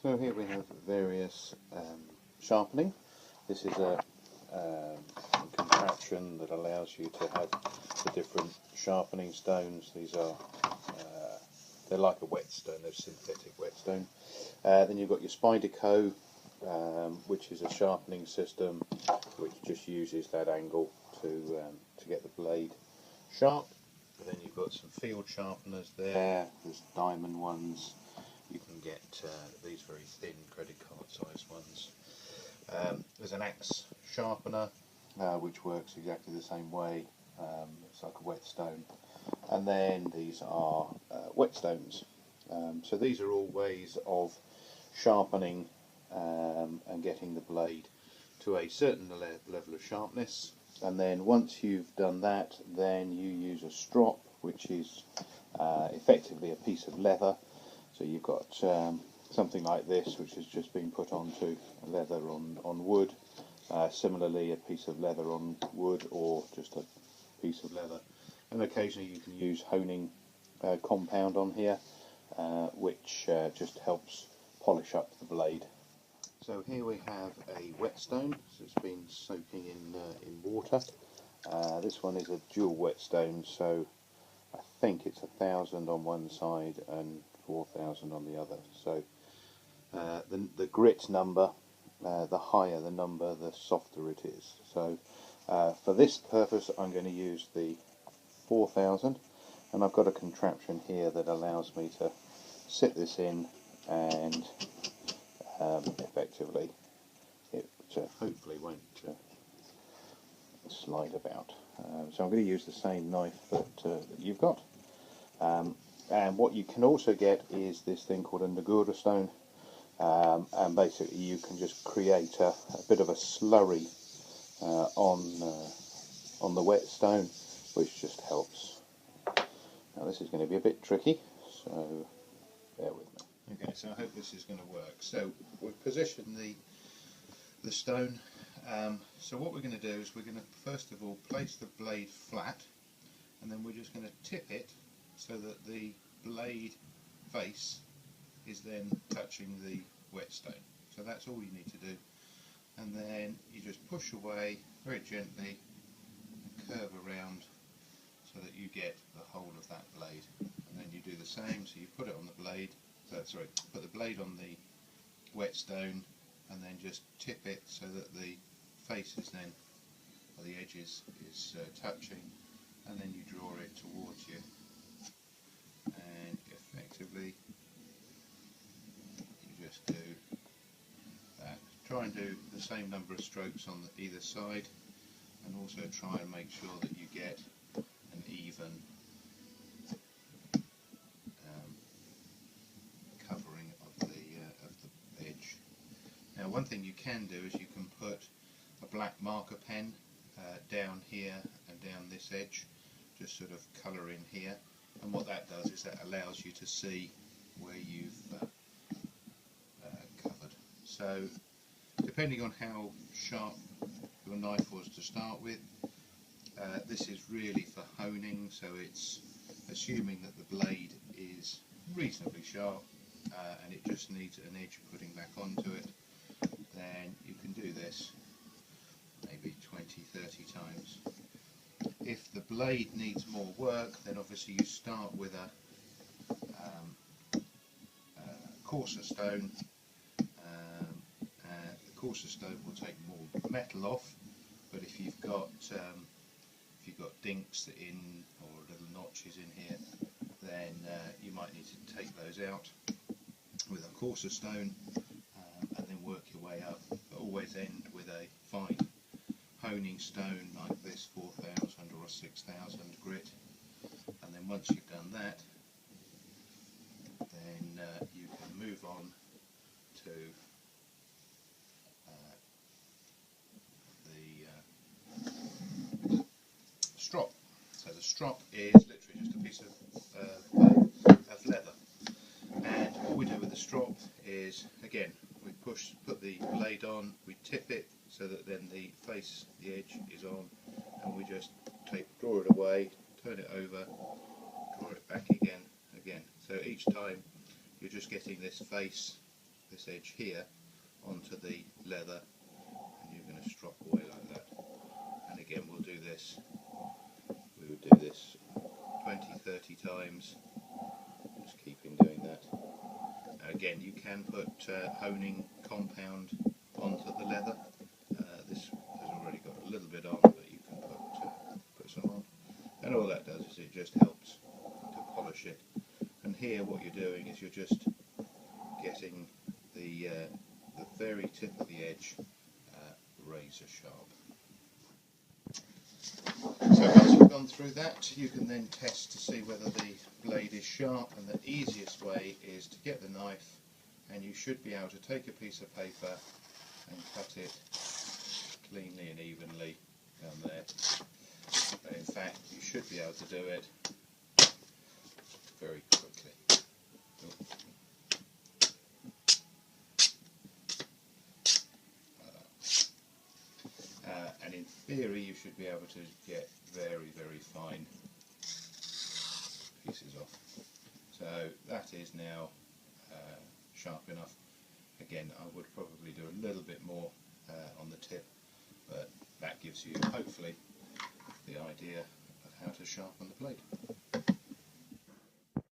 So here we have various sharpening. This is a contraption that allows you to have the different sharpening stones. These are they're like a whetstone, they're synthetic whetstone. Then you've got your Spyderco, which is a sharpening system which just uses that angle to get the blade sharp. And then you've got some field sharpeners there. There's diamond ones. You can get these very thin credit card size ones. There's an axe sharpener which works exactly the same way. It's like a whetstone. And then these are whetstones. So these are all ways of sharpening and getting the blade to a certain level of sharpness. And then once you've done that, then you use a strop, which is effectively a piece of leather. So you've got something like this, which has just been put onto leather on wood. Similarly, a piece of leather on wood, or just a piece of leather. And occasionally you can use honing compound on here, which just helps polish up the blade. So here we have a whetstone. So it's been soaking in water. This one is a dual whetstone, so I think it's 1,000 on one side and 4,000 on the other. So the grit number, the higher the number, the softer it is. So for this purpose, I'm going to use the 4,000, and I've got a contraption here that allows me to sit this in, and effectively it hopefully won't slide about. So I'm going to use the same knife that you've got. And what you can also get is this thing called a Nagura stone, and basically you can just create a bit of a slurry on the whetstone, which just helps. Now this is going to be a bit tricky, so bear with me. Okay, so I hope this is going to work. So we've positioned the stone. So what we're going to do is we're going to first of all place the blade flat, and then we're just going to tip it so that the blade face is then touching the whetstone. So that's all you need to do. And then you just push away very gently and curve around so that you get the whole of that blade. And then you do the same, so you put it on the blade, put the blade on the whetstone, and then just tip it so that the face is then, or the edges is touching, and then you draw it towards you, and effectively you just do that. Try and do the same number of strokes on either side, and also try and make sure that you get an even covering of the edge. Now, one thing you can do is you can put a black marker pen down here and down this edge, just sort of colour in here, and what that does is that allows you to see where you've covered. So depending on how sharp your knife was to start with, this is really for honing, so it's assuming that the blade is reasonably sharp and it just needs an edge putting back onto it. Then you can do this maybe 20-30 times. If the blade needs more work, then obviously you start with a coarser stone. The coarser stone will take more metal off, but if you've got dinks in or little notches in here, then you might need to take those out with a coarser stone, and then work your way up. But always end with a fine honing stone like this, 4,000 or 6,000 grit, and then once you've done that, then you can move on to the strop. So the strop is literally just a piece of leather, and what we do with the strop is, again, we put the blade on, we tip it so that then the edge is on, and we just draw it away, turn it over, draw it back again. So each time you're just getting this face, this edge here onto the leather, and you're going to strop away like that. And again, we'll do this, we would do this 20-30 times, just keeping doing that. Now again, you can put honing compound onto the leather. This has already got a little bit on, but you can put some on. And all that does is it just helps to polish it. And here what you're doing is you're just getting the very tip of the edge razor sharp. So once you've gone through that, you can then test to see whether the blade is sharp, and the easiest way is to get the knife, and you should be able to take a piece of paper and cut it cleanly and evenly down there. And in fact, you should be able to do it very quickly. And in theory, you should be able to get very, very fine pieces off. So that is now sharp enough. Again, I would probably do a little bit more on the tip, but that gives you hopefully the idea of how to sharpen the blade.